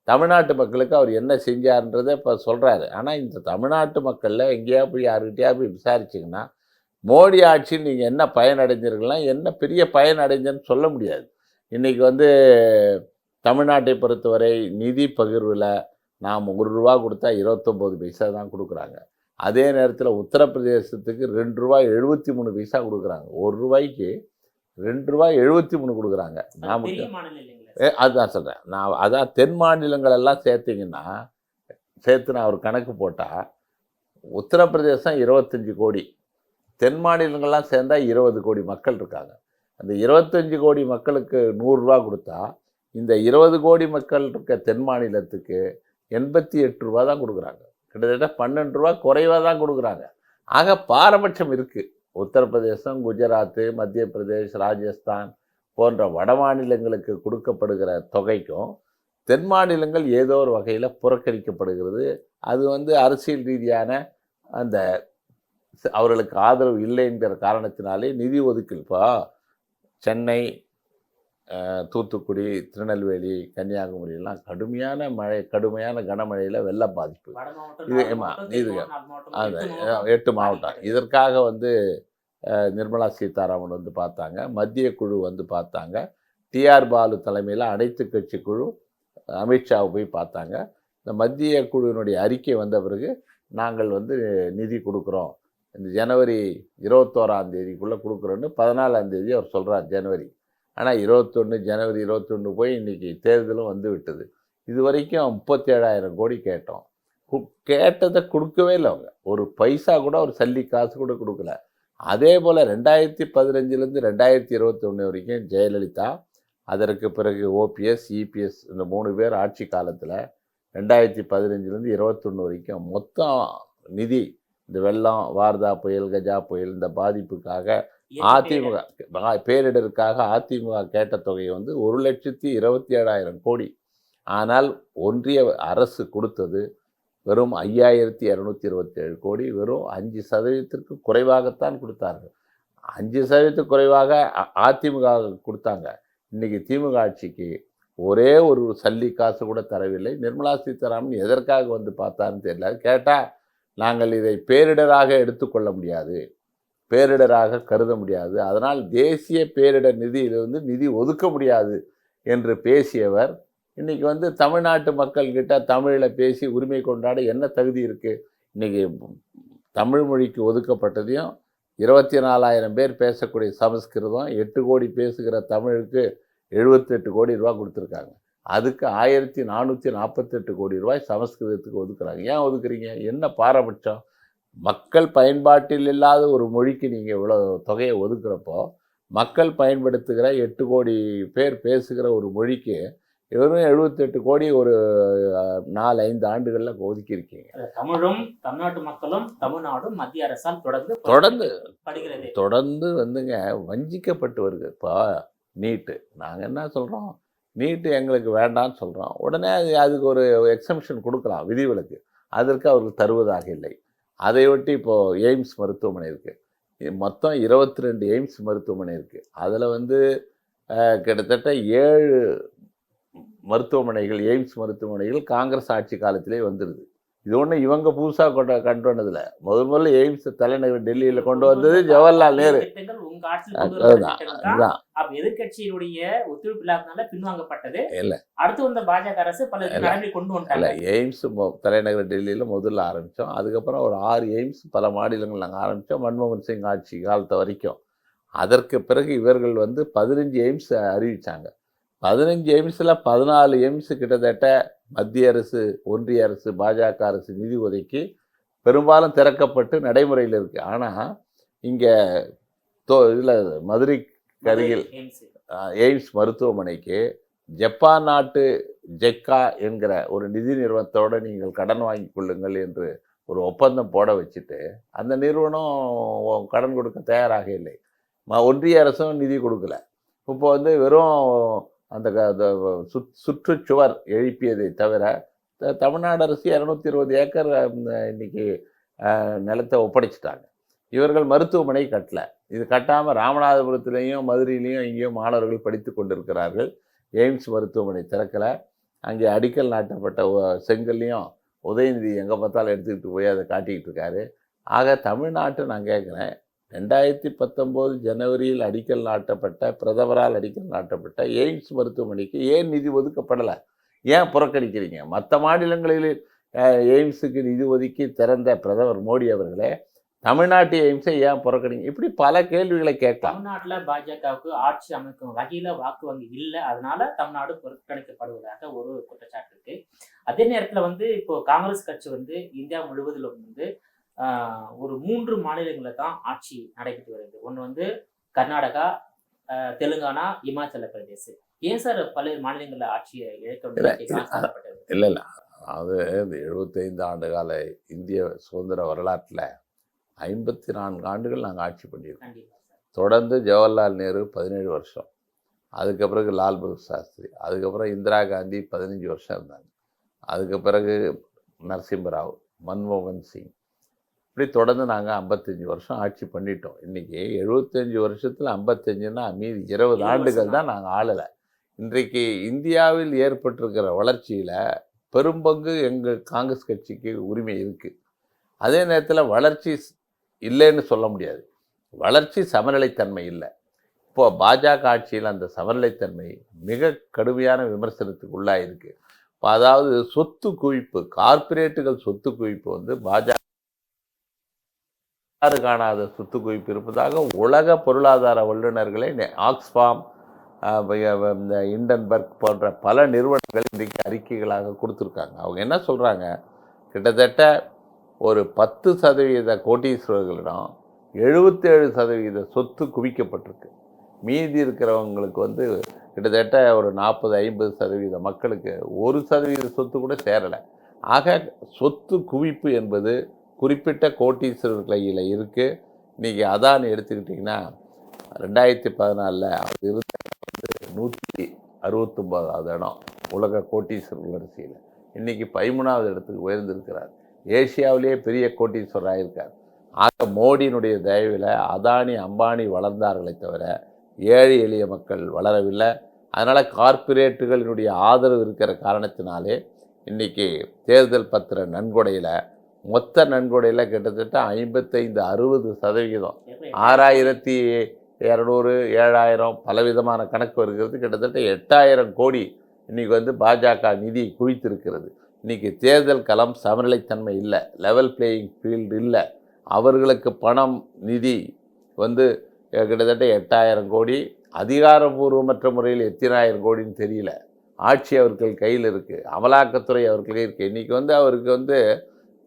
தமிழ்நாட்டு மக்களுக்கு அவர் என்ன செஞ்சார்ன்றதை இப்போ சொல்கிறாரு. ஆனால் இந்த தமிழ்நாட்டு மக்களில் எங்கேயா போய் யாருக்கிட்டையா போய் விசாரிச்சிங்கன்னா மோடி ஆட்சியில் நீங்கள் என்ன பயனடைஞ்சிருக்கலாம், என்ன பெரிய பயனடைஞ்சன்னு சொல்ல முடியாது. இன்றைக்கி வந்து தமிழ்நாட்டை பொறுத்தவரை நிதி பகிர்வில் நாம் ரூபா கொடுத்தா 29 பைசா தான் கொடுக்குறாங்க. அதே நேரத்தில் உத்தரப்பிரதேசத்துக்கு ₹2.73 கொடுக்குறாங்க. ரூபாய்க்கு ₹2.73 கொடுக்குறாங்க. நமக்கு அதுதான் சொல்கிறேன் நான். அதான் தென் மாநிலங்களெல்லாம் சேர்த்திங்கன்னா, நான் ஒரு கணக்கு போட்டால் உத்தரப்பிரதேசம் 25 கோடி, தென் மாநிலங்கள்லாம் சேர்ந்தால் 20 கோடி மக்கள் இருக்காங்க. அந்த 25 கோடி மக்களுக்கு ₹100 கொடுத்தா இந்த 20 கோடி மக்கள் இருக்க தென் மாநிலத்துக்கு ₹88 தான் கொடுக்குறாங்க. கிட்டத்தட்ட ₹12 குறைவாக தான் கொடுக்குறாங்க. ஆக பாரபட்சம் இருக்குது. உத்தரப்பிரதேசம், குஜராத்து, மத்திய பிரதேஷ், ராஜஸ்தான் போன்ற வட மாநிலங்களுக்கு கொடுக்கப்படுகிற தொகைக்கும் தென் மாநிலங்கள் ஏதோ ஒரு வகையில் புறக்கணிக்கப்படுகிறது. அது வந்து அரசியல் ரீதியான அந்த அவர்களுக்கு ஆதரவு இல்லை என்கிற காரணத்தினாலே நிதி ஒதுக்கல். இப்போ சென்னை, தூத்துக்குடி, திருநெல்வேலி, கன்னியாகுமரியெல்லாம் கடுமையான கனமழையில் வெள்ள பாதிப்பு. இது 8 மாவட்டம். இதற்காக வந்து நிர்மலா சீதாராமன் வந்து பார்த்தாங்க, மத்திய குழு வந்து பார்த்தாங்க, டிஆர் பாலு தலைமையில் அனைத்து கட்சி குழு அமித்ஷாவை போய் பார்த்தாங்க. இந்த மத்திய குழுவினுடைய அறிக்கை வந்த பிறகு நாங்கள் வந்து நிதி கொடுக்குறோம், இந்த ஜனவரி 21ஆம் தேதிக்குள்ளே கொடுக்குறோன்னு 14ஆம் தேதி அவர் சொல்கிறார் ஜனவரி. ஆனால் ஜனவரி 21 போய் இன்றைக்கி தேர்தலும் வந்து விட்டது. இது வரைக்கும் 37,000 கோடி கேட்டோம். கேட்டதை கொடுக்கவே இல்லை அவங்க. ஒரு பைசா கூட, ஒரு சல்லி காசு கூட கொடுக்கல. அதே போல் 2015 2021 வரைக்கும் ஜெயலலிதா, அதற்கு பிறகு ஓபிஎஸ், இபிஎஸ் இந்த 3 பேர் ஆட்சி காலத்தில் 2015 21 வரைக்கும் மொத்தம் நிதி இந்த வெள்ளம், வார்தா புயல், கஜா புயல் இந்த பாதிப்புக்காக அதிமுக பேரிடருக்காக அதிமுக கேட்ட தொகையை வந்து 1,27,000 கோடி. ஆனால் ஒன்றிய அரசு கொடுத்தது வெறும் 5,227 கோடி. வெறும் 5% குறைவாகத்தான் கொடுத்தார்கள். 5% குறைவாக அதிமுக கொடுத்தாங்க. இன்றைக்கி திமுக ஆட்சிக்கு ஒரே ஒரு சல்லி காசு கூட தரவில்லை. நிர்மலா சீதாராமன் எதற்காக வந்து பார்த்தாருன்னு தெரியல. கேட்டால் நாங்கள் இதை பேரிடராக எடுத்துக்கொள்ள முடியாது, பேரிடராக கருத முடியாது, அதனால் தேசிய பேரிடர் நிதியிலிருந்து நிதி ஒதுக்க முடியாது என்று பேசியவர் இன்றைக்கி வந்து தமிழ்நாட்டு மக்கள்கிட்ட தமிழில் பேசி உரிமை கொண்டாட என்ன தகுதி இருக்குது? இன்றைக்கி தமிழ் மொழிக்கு ஒதுக்கப்பட்டதையும் 24,000 பேர் பேசக்கூடிய சமஸ்கிருதம், 8 கோடி பேசுகிற தமிழுக்கு 78 கோடி ரூபா கொடுத்துருக்காங்க. அதுக்கு 1448 கோடி ரூபாய் சமஸ்கிருதத்துக்கு ஒதுக்குறாங்க. ஏன் ஒதுக்குறீங்க? என்ன பாரபட்சம்? மக்கள் பயன்பாட்டில் இல்லாத ஒரு மொழிக்கு நீங்கள் இவ்வளோ தொகையை ஒதுக்குறப்போ, மக்கள் பயன்படுத்துகிற 8 கோடி பேர் பேசுகிற ஒரு மொழிக்கு வெறும் 78 கோடி ஒரு 4-5 ஆண்டுகளில் ஒதுக்கியிருக்கீங்க. தமிழும் தமிழ்நாட்டு மக்களும் தமிழ்நாடும் மத்திய அரசால் தொடர்ந்து வந்துங்க வஞ்சிக்கப்பட்டு வருது. இப்போ நீட்டு நாங்கள் என்ன சொல்கிறோம், நீட்டு எங்களுக்கு வேண்டான்னு சொல்கிறோம். உடனே அதுக்கு ஒரு எக்ஸம்ஷன் கொடுக்கலாம், விதிவிலக்கு. அதற்கு அவர்கள் தருவதாக இல்லை. அதையொட்டி இப்போது எய்ம்ஸ் மருத்துவமனை இருக்குது. மொத்தம் 22 எய்ம்ஸ் மருத்துவமனை இருக்குது. அதில் வந்து கிட்டத்தட்ட 7 மருத்துவமனைகள், எய்ம்ஸ் மருத்துவமனைகள் காங்கிரஸ் ஆட்சி காலத்திலே வந்துடுது. இது ஒன்றும் இவங்க புதுசாக கொண்டு வந்ததில்லை. முதல்ல எய்ம்ஸ் தலைநகர் டெல்லியில் கொண்டு வந்தது ஜவஹர்லால் நேரு. அதுதான் எதிர்கட்சியினுடைய ஒத்துழைப்பு இல்லாதனால பின்வாங்கப்பட்டது. இல்லை, அடுத்து வந்த பாஜக அரசு பல நடைமுறை கொண்டு வந்தாங்க. எய்ம்ஸ் தலைநகர் டெல்லியில் முதல்ல ஆரம்பித்தோம். அதுக்கப்புறம் ஒரு 6 எய்ம்ஸ் பல மாநிலங்கள் நாங்கள் ஆரம்பித்தோம், மன்மோகன் சிங் ஆட்சி காலத்தை வரைக்கும். அதற்கு பிறகு இவர்கள் வந்து 15 எய்ம்ஸ் அறிவித்தாங்க. 15 எய்ம்ஸில் 14 எய்ம்ஸ் கிட்டத்தட்ட மத்திய அரசு, ஒன்றிய அரசு, பாஜக அரசு நிதி ஒதுக்கி பெரும்பாலும் திறக்கப்பட்டு நடைமுறையில் இருக்குது. ஆனால் இங்கே இதில் மதுரைக்கு அருகில் எய்ம்ஸ் மருத்துவமனைக்கு ஜப்பான் நாட்டு ஜெக்கா என்கிற ஒரு நிதி நிறுவனத்தோடு நீங்கள் கடன் வாங்கி கொள்ளுங்கள் என்று ஒரு ஒப்பந்தம் போட வச்சுட்டு அந்த நிறுவனம் கடன் கொடுக்க தயாராக இல்லை. ஒன்றிய அரசும் நிதி கொடுக்கல. இப்போ வந்து வெறும் அந்த சுற்றுச்சுவர் எழுப்பியதை தவிர தமிழ்நாடு அரசு 220 ஏக்கர் இன்னைக்கு நிலத்தை ஒப்படைச்சிட்டாங்க. இவர்கள் மருத்துவமனை கட்டலை. இது கட்டாமல் ராமநாதபுரத்துலேயும் மதுரையிலையும் இங்கேயும் மாணவர்கள் படித்து கொண்டிருக்கிறார்கள். எய்ம்ஸ் மருத்துவமனை திறக்கலை. அங்கே அடிக்கல் நாட்டப்பட்ட செங்கல்லையும் உதயநிதி எங்கே பார்த்தாலும் எடுத்துக்கிட்டு போய் அதை காட்டிக்கிட்டு இருக்காரு. ஆக தமிழ்நாட்டை நான் கேட்குறேன், 2019 ஜனவரியில் அடிக்கல் நாட்டப்பட்ட, பிரதமரால் அடிக்கல் நாட்டப்பட்ட எய்ம்ஸ் மருத்துவமனைக்கு ஏன் நிதி ஒதுக்கப்படலை? ஏன் புறக்கணிக்கிறீங்க? மற்ற மாநிலங்களில் எய்ம்ஸுக்கு நிதி ஒதுக்கி திறந்த பிரதமர் மோடி அவர்களே தமிழ்நாட்டு எய்ம்ஸை ஏன் புறக்கணிங்க? இப்படி பல கேள்விகளை கேட்கலாம். தமிழ்நாட்டில் பாஜகவுக்கு ஆட்சி அமைக்கும் வகையில் வாக்கு வங்கி இல்லை, அதனால தமிழ்நாடு புறக்கணிக்கப்படுவதாக ஒரு குற்றச்சாட்டு இருக்கு. அதே நேரத்தில் வந்து இப்போ காங்கிரஸ் கட்சி வந்து இந்தியா முழுவதிலும் வந்து ஒரு 3 மாநிலங்களில் தான் ஆட்சி நடைபெற்று வருது. ஒன்று வந்து கர்நாடகா, தெலுங்கானா, இமாச்சல பிரதேச. ஏன் சார் பல்வேறு மாநிலங்களில் ஆட்சியை இழக்கப்பட்டது? இல்லை, அது இந்த 75 ஆண்டு கால இந்திய சுதந்திர வரலாற்றில் 54 ஆண்டுகள் நாங்கள் ஆட்சி பண்ணியிருக்கோம். தொடர்ந்து ஜவஹர்லால் நேரு 17 வருஷம், அதுக்கு பிறகு லால் பகதூர் சாஸ்திரி, அதுக்கப்புறம் இந்திரா காந்தி 15 வருஷம் இருந்தாங்க, அதுக்கு பிறகு நரசிம்மராவ், மன்மோகன் சிங், இப்படி தொடர்ந்து நாங்கள் 55 வருஷம் ஆட்சி பண்ணிட்டோம். இன்றைக்கி 75 வருஷத்தில் 55ன்னா மீதி 20 ஆண்டுகள் தான் நாங்கள் ஆளலை. இன்றைக்கு இந்தியாவில் ஏற்பட்டிருக்கிற வளர்ச்சியில் பெரும்பங்கு எங்கள் காங்கிரஸ் கட்சிக்கு உரிமை இருக்குது. அதே நேரத்தில் வளர்ச்சி இல்லைன்னு சொல்ல முடியாது. வளர்ச்சி சமநிலைத்தன்மை இல்லை. இப்போது பாஜக ஆட்சியில் அந்த சமநிலைத்தன்மை மிக கடுமையான விமர்சனத்துக்கு உள்ளாயிருக்கு. இப்போ அதாவது சொத்து குவிப்பு, கார்ப்பரேட்டுகள் சொத்து குவிப்பு வந்து பாஜக காணாத சொத்து குவிப்பு இருப்பதாக உலக பொருளாதார வல்லுநர்களை ஆக்ஸ்ஃபாம், இந்த இண்டன்பர்க் போன்ற பல நிறுவனங்கள் இன்றைக்கு அறிக்கைகளாக கொடுத்துருக்காங்க. அவங்க என்ன சொல்கிறாங்க, கிட்டத்தட்ட ஒரு 10% கோட்டீஸ்வரர்களிடம் 77% சொத்து குவிக்கப்பட்டிருக்கு. மீதி இருக்கிறவங்களுக்கு வந்து கிட்டத்தட்ட ஒரு 40-50% மக்களுக்கு 1% சொத்து கூட சேரலை. ஆக சொத்து குவிப்பு என்பது குறிப்பிட்ட கோட்டீஸ்வரர் கையில் இருக்குது. இன்றைக்கி அதானி எடுத்துக்கிட்டிங்கன்னா 2014 அவர் இருந்த 169வது இடம் உலக கோட்டீஸ்வரர் வரிசையில். இன்றைக்கி 13வது இடத்துக்கு உயர்ந்திருக்கிறார். ஏசியாவிலேயே பெரிய கோட்டீஸ்வரர் ஆகியிருக்கார். ஆக மோடியினுடைய தயவில் அதானி, அம்பானி வளர்ந்தார்களே தவிர ஏழை எளிய மக்கள் வளரவில்லை. அதனால் கார்ப்பரேட்டுகளினுடைய ஆதரவு இருக்கிற காரணத்தினாலே இன்றைக்கி தேர்தல் பத்திர நன்கொடையில், மொத்த நன்கொடையில் கிட்டத்தட்ட 55-60%, 6200, 7000 பலவிதமான கணக்கு வருகிறது. கிட்டத்தட்ட 8000 கோடி இன்றைக்கி வந்து பாஜக நிதி குவித்திருக்கிறது. இன்றைக்கி தேர்தல் களம் சமநிலைத்தன்மை இல்லை, லெவல் பிளேயிங் ஃபீல்டு இல்லை. அவர்களுக்கு பணம், நிதி வந்து கிட்டத்தட்ட 8000 கோடி, அதிகாரபூர்வமற்ற முறையில் எத்தனாயிரம் கோடின்னு தெரியல. ஆட்சி அவர்கள் கையில் இருக்குது, அமலாக்கத்துறை அவர்கள் கையில் இருக்குது. இன்றைக்கி வந்து அவருக்கு வந்து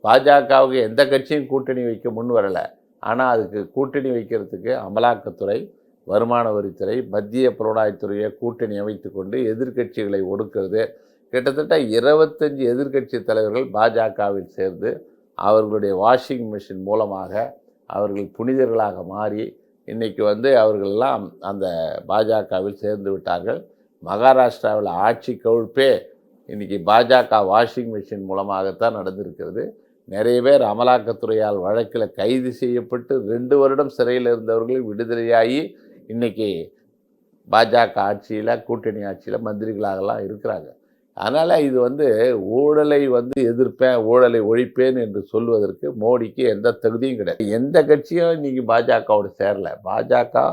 பாஜகவுக்கு எந்த கட்சியும் கூட்டணி வைக்க முன் வரலை. ஆனால் அதுக்கு கூட்டணி வைக்கிறதுக்கு அமலாக்கத்துறை, வருமான வரித்துறை, மத்திய புலனாய்வுத்துறையை கூட்டணி அமைத்து கொண்டு எதிர்க்கட்சிகளை ஒடுக்கிறது. கிட்டத்தட்ட 25 எதிர்க்கட்சி தலைவர்கள் பாஜகவில் சேர்ந்து அவர்களுடைய வாஷிங் மிஷின் மூலமாக அவர்கள் புனிதர்களாக மாறி இன்றைக்கி வந்து அவர்களெல்லாம் அந்த பாஜகவில் சேர்ந்து விட்டார்கள். மகாராஷ்டிராவில் ஆட்சி கவிழ்ப்பே இன்றைக்கி பாஜக வாஷிங் மிஷின் மூலமாகத்தான் நடந்திருக்கிறது. நிறைய பேர் அமலாக்கத்துறையால் வழக்கில் கைது செய்யப்பட்டு 2 வருடம் சிறையில் இருந்தவர்கள் விடுதலையாகி இன்றைக்கி பாஜக ஆட்சியில், கூட்டணி ஆட்சியில் மந்திரிகளாகலாம் இருக்கிறாங்க. அதனால் இது வந்து ஊழலை வந்து எதிர்ப்பேன், ஊழலை ஒழிப்பேன் என்று சொல்வதற்கு மோடிக்கு எந்த தகுதியும் கிடையாது. எந்த கட்சியும் இன்றைக்கி பாஜகவோடு சேரலை. பாஜக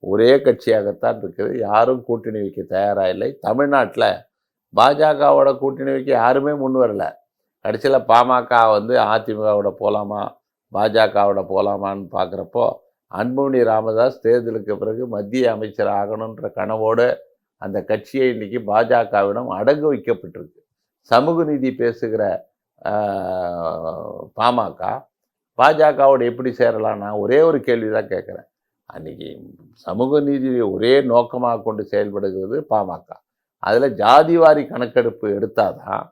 ஒரே கட்சியாகத்தான் இருக்குது. யாரும் கூட்டணி வைக்க தயாராக இல்லை. தமிழ்நாட்டில் பாஜகவோட கூட்டணி வைக்க யாருமே முன் வரலை. கடைசியில் பாமக வந்து அதிமுகவோட போகலாமா, பாஜகவோட போகலாமான்னு பார்க்குறப்போ அன்புமணி ராமதாஸ் தேர்தலுக்கு பிறகு மத்திய அமைச்சர் ஆகணுன்ற கனவோடு அந்த கட்சியை இன்றைக்கி பாஜகவிடம் அடகு வைக்கப்பட்டிருக்கு. சமூக நீதி பேசுகிற பாமக பாஜகவோட எப்படி சேரலாம்? நான் ஒரே ஒரு கேள்வி தான் கேட்குறேன். அன்றைக்கி சமூக நீதியை ஒரே நோக்கமாக கொண்டு செயல்படுகிறது பாமக. அதில் ஜாதிவாரி கணக்கெடுப்பு எடுத்தால் தான்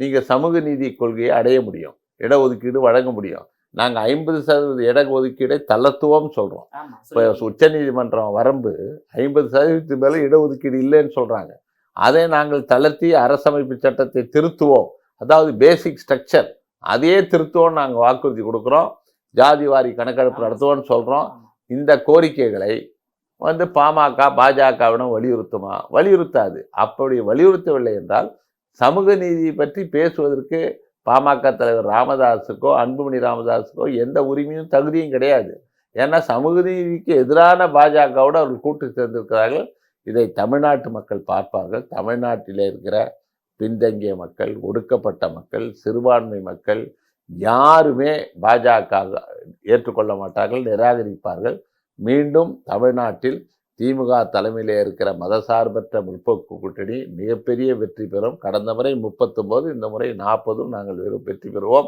நீங்கள் சமூக நீதி கொள்கையை அடைய முடியும், இடஒதுக்கீடு வழங்க முடியும். நாங்கள் 50% இடஒதுக்கீடை தளர்த்துவோம் சொல்கிறோம். இப்போ உச்சநீதிமன்றம் வரம்பு 50% மேலே இடஒதுக்கீடு இல்லைன்னு சொல்கிறாங்க. அதை நாங்கள் தளர்த்தி அரசமைப்பு சட்டத்தை திருத்துவோம், அதாவது பேசிக் ஸ்ட்ரக்சர் அதையே திருத்துவோம் நாங்கள் வாக்குறுதி கொடுக்குறோம். ஜாதிவாரி கணக்கெடுப்பு நடத்துவோம்னு சொல்கிறோம். இந்த கோரிக்கைகளை வந்து பாமக பாஜகவிடம் வலியுறுத்துமா? வலியுறுத்தாது. அப்படி வலியுறுத்தவில்லை என்றால் சமூக நீதியை பற்றி பேசுவதற்கு பாமக தலைவர் ராமதாஸுக்கோ அன்புமணி ராமதாஸுக்கோ எந்த உரிமையும் தகுதியும் கிடையாது. ஏன்னா சமூக நீதிக்கு எதிரான பாஜகவோடு அவர்கள் கூட்டு சேர்ந்திருக்கிறார்கள். இதை தமிழ்நாட்டு மக்கள் பார்ப்பார்கள். தமிழ்நாட்டில் இருக்கிற பின்தங்கிய மக்கள், ஒடுக்கப்பட்ட மக்கள், சிறுபான்மை மக்கள் யாருமே பாஜக ஏற்றுக்கொள்ள மாட்டார்கள், நிராகரிப்பார்கள். மீண்டும் தமிழ்நாட்டில் திமுக தலைமையிலே இருக்கிற மதசார்பற்ற முற்போக்கு கூட்டணி மிகப்பெரிய வெற்றி பெறும். கடந்த முறை 39, இந்த முறை 40 நாங்கள் வெற்றி பெறுவோம்.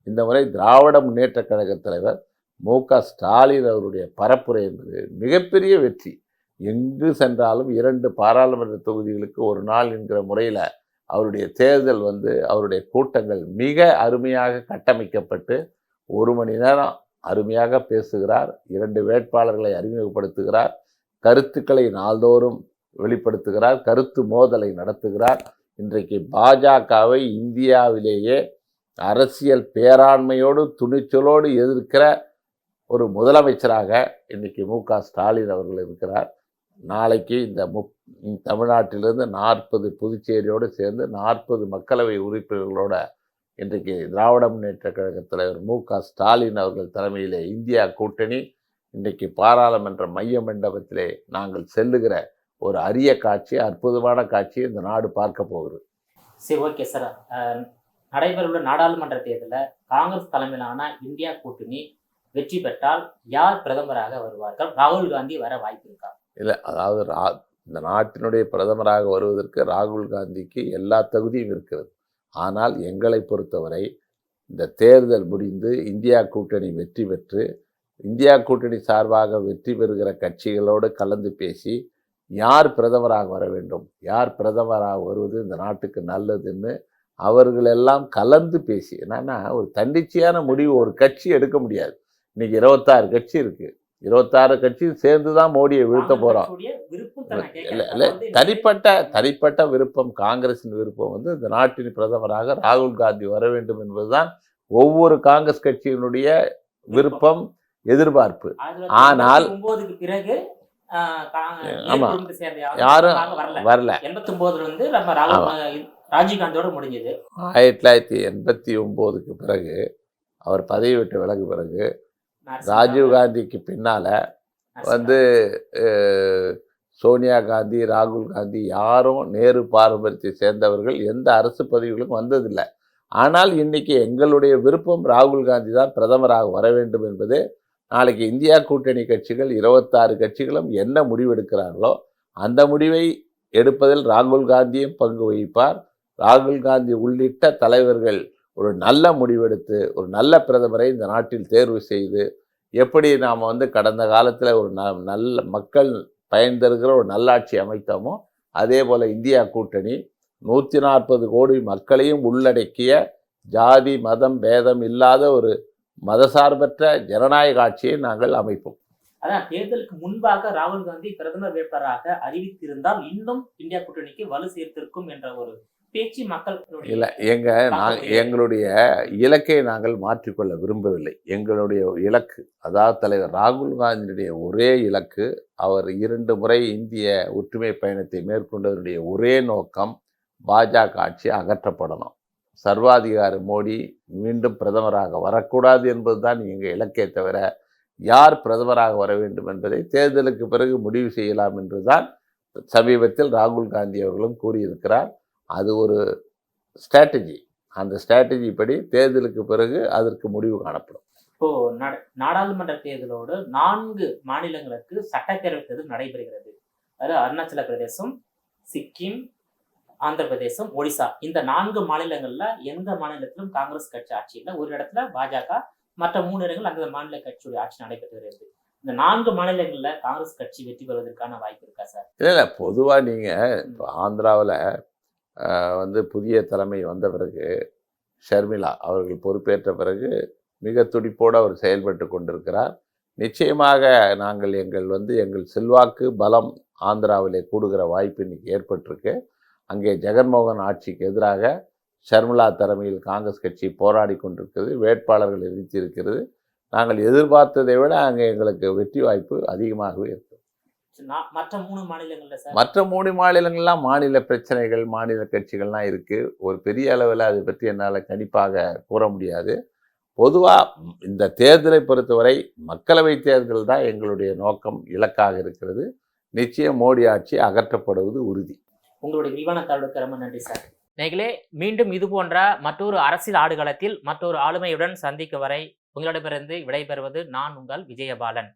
இந்த முறை திராவிட முன்னேற்ற கழக தலைவர் மு.க. ஸ்டாலின் அவருடைய பரப்புரை என்பது மிகப்பெரிய வெற்றி. எங்கு சென்றாலும் 2 பாராளுமன்ற தொகுதிகளுக்கு ஒரு நாள் என்கிற முறையில் அவருடைய தேர்தல் வந்து அவருடைய கூட்டங்கள் மிக அருமையாக கட்டமைக்கப்பட்டு 1 மணி நேரம் அருமையாக பேசுகிறார். 2 வேட்பாளர்களை அறிமுகப்படுத்துகிறார். கருத்துக்களை நாள்தோறும் வெளிப்படுத்துகிறார். கருத்து மோதலை நடத்துகிறார். இன்றைக்கு பாஜகவை இந்தியாவிலேயே அரசியல் பேராண்மையோடு துணிச்சலோடு எதிர்க்கிற ஒரு முதலமைச்சராக இன்றைக்கி மு.க. ஸ்டாலின் அவர்கள் இருக்கிறார். நாளைக்கு இந்த தமிழ்நாட்டிலிருந்து 40 புதுச்சேரியோடு சேர்ந்து 40 மக்களவை உறுப்பினர்களோட இன்றைக்கு திராவிட முன்னேற்ற கழக தலைவர் மு.க. ஸ்டாலின் அவர்கள் தலைமையிலே இந்தியா கூட்டணி இன்றைக்கு பாராளுமன்ற மைய மண்டபத்திலே நாங்கள் செல்லுகிற ஒரு அரிய காட்சி, அற்புதமான காட்சியை இந்த நாடு பார்க்க போகிறது. சரி, ஓகே சார். நடைபெறவுள்ள நாடாளுமன்ற தேர்தலில் காங்கிரஸ் தலைமையிலான இந்தியா கூட்டணி வெற்றி பெற்றால் யார் பிரதமராக வருவார்கள்? ராகுல் காந்தி வர வாய்ப்பு இருக்கா? இல்லை, அதாவது இந்த நாட்டினுடைய பிரதமராக வருவதற்கு ராகுல் காந்திக்கு எல்லா தகுதியும் இருக்கிறது. ஆனால் எங்களை பொறுத்தவரை இந்த தேர்தல் முடிந்து இந்தியா கூட்டணி வெற்றி பெற்று இந்தியா கூட்டணி சார்பாக வெற்றி பெறுகிற கட்சிகளோடு கலந்து பேசி யார் பிரதமராக வர வேண்டும், யார் பிரதமராக வருவது இந்த நாட்டுக்கு நல்லதுன்னு அவர்களெல்லாம் கலந்து பேசி, என்னன்னா ஒரு தன்னிச்சையான முடிவு ஒரு கட்சி எடுக்க முடியாது. இன்றைக்கி 26 கட்சி இருக்குது. 26 கட்சியும் சேர்ந்து தான் மோடியை வீழ்த்த போகிறோம். இல்லை, தனிப்பட்ட விருப்பம், காங்கிரஸின் விருப்பம் வந்து இந்த நாட்டின் பிரதமராக ராகுல் காந்தி வர வேண்டும் என்பதுதான் ஒவ்வொரு காங்கிரஸ் கட்சியினுடைய விருப்பம், எதிர்பார்ப்பு. ஆனால் பிறகு யாரும் வரல. 89 நம்ம ராஜீவ்காந்தியோட முடிஞ்சது. 1989க்கு பிறகு அவர் பதவி விட்டு விலகு பிறகு ராஜீவ்காந்திக்கு பின்னால் வந்து சோனியா காந்தி, ராகுல் காந்தி யாரும் நேரு பாரம்பரியத்தை சேர்ந்தவர்கள் எந்த அரசு பதவிகளுக்கும் வந்ததில்லை. ஆனால் இன்றைக்கி எங்களுடைய விருப்பம் ராகுல் காந்தி தான் பிரதமராக வர வேண்டும் என்பது நாளைக்கு இந்தியா கூட்டணி கட்சிகள் 26 கட்சிகளும் என்ன முடிவெடுக்கிறார்களோ அந்த முடிவை எடுப்பதில் ராகுல் காந்தியும் பங்கு வகிப்பார். ராகுல் காந்தி உள்ளிட்ட தலைவர்கள் ஒரு நல்ல முடிவெடுத்து ஒரு நல்ல பிரதமரை இந்த நாட்டில் தேர்வு செய்து, எப்படி நாம் கடந்த காலத்தில் ஒரு நல்ல மக்கள் பயன் தருகிற ஒரு நல்லாட்சி அமைத்தோமோ அதே போல் இந்தியா கூட்டணி 140 கோடி மக்களையும் உள்ளடக்கிய ஜாதி மதம் பேதம் இல்லாத ஒரு மதசார்பற்ற ஜனநாயக ஆட்சியை நாங்கள் அமைப்போம். அதான் தேர்தலுக்கு முன்பாக ராகுல் காந்தி பிரதமர் வேட்பாளராக அறிவித்திருந்தால் இன்னும் இந்தியா கூட்டணிக்கு வலு சேர்த்திருக்கும் என்ற ஒரு பேச்சு மக்கள் இல்லை, எங்களுடைய இலக்கை நாங்கள் மாற்றிக்கொள்ள விரும்பவில்லை. எங்களுடைய இலக்கு, அதாவது தலைவர் ராகுல் காந்தியுடைய ஒரே இலக்கு, அவர் 2 முறை இந்திய ஒற்றுமை பயணத்தை மேற்கொண்டதனுடைய ஒரே நோக்கம் பாஜக ஆட்சி அகற்றப்படணும். சர்வாதிகாரி மோடி மீண்டும் பிரதமராக வரக்கூடாது என்பதுதான் எங்கள் இலக்கே தவிர யார் பிரதமராக வர வேண்டும் என்பதை தேர்தலுக்கு பிறகு முடிவு செய்யலாம் என்றுதான் சமீபத்தில் ராகுல் காந்தி அவர்களும் கூறியிருக்கிறார். அது ஒரு ஸ்ட்ராட்டஜி. அந்த ஸ்ட்ராட்டஜி படி தேர்தலுக்கு பிறகு அதற்கு முடிவு காணப்படும். இப்போ நாடாளுமன்ற தேர்தலோடு 4 மாநிலங்களுக்கு சட்டப்பேரவை தேர்தல் நடைபெறுகிறது. அது அருணாச்சல பிரதேசம், சிக்கிம், ஆந்திர பிரதேசம், ஒடிசா. இந்த 4 மாநிலங்கள்ல எந்த மாநிலத்திலும் காங்கிரஸ் கட்சி ஆட்சி இல்லை. ஒரு இடத்துல பாஜக, மற்ற 3 இடங்கள் அந்த மாநில கட்சியுடைய ஆட்சி நடைபெறுகிறது. இந்த 4 மாநிலங்கள்ல காங்கிரஸ் கட்சி வெற்றி பெறுவதற்கான வாய்ப்பு இருக்கா சார்? இல்லை, பொதுவாக நீங்கள் இப்போ ஆந்திராவில் புதிய தலைமை வந்த பிறகு ஷர்மிளா அவர்கள் பொறுப்பேற்ற பிறகு மிக துடிப்போடு அவர் செயல்பட்டு கொண்டிருக்கிறார். நிச்சயமாக நாங்கள் எங்கள் செல்வாக்கு பலம் ஆந்திராவிலே கூடுகிற வாய்ப்பு இன்னைக்கு ஏற்பட்டிருக்கு. அங்கே ஜெகன்மோகன் ஆட்சிக்கு எதிராக ஷர்மிளா தலைமையில் காங்கிரஸ் கட்சி போராடி கொண்டிருக்கிறது, வேட்பாளர்கள் அறிவித்திருக்கிறது. நாங்கள் எதிர்பார்த்ததை விட அங்கே எங்களுக்கு வெற்றி வாய்ப்பு அதிகமாகவே இருக்குது. மற்ற 3 மாநிலங்கள்ல சார், மற்ற 3 மாநிலங்கள்லாம் மாநில பிரச்சனைகள், மாநில கட்சிகள்லாம் இருக்குது. ஒரு பெரிய அளவில் அதை பற்றி என்னால் கண்டிப்பாக கூற முடியாது. பொதுவாக இந்த தேர்தலை பொறுத்தவரை மக்களவை தேர்தல் தான் எங்களுடைய நோக்கம், இலக்காக இருக்கிறது. நிச்சயம் மோடி ஆட்சி அகற்றப்படுவது உறுதி. உங்களுடைய விரிவான தகவலுக்கு ரொம்ப நன்றி சார். நேயர்களே, மீண்டும் இது போன்ற மற்றொரு அரசியல் ஆடுகளத்தில் மற்றொரு ஆளுமையுடன் சந்திக்கும் வரை உங்களிடமிருந்து விடைபெறுவது நான் உங்கள் விஜயபாலன்.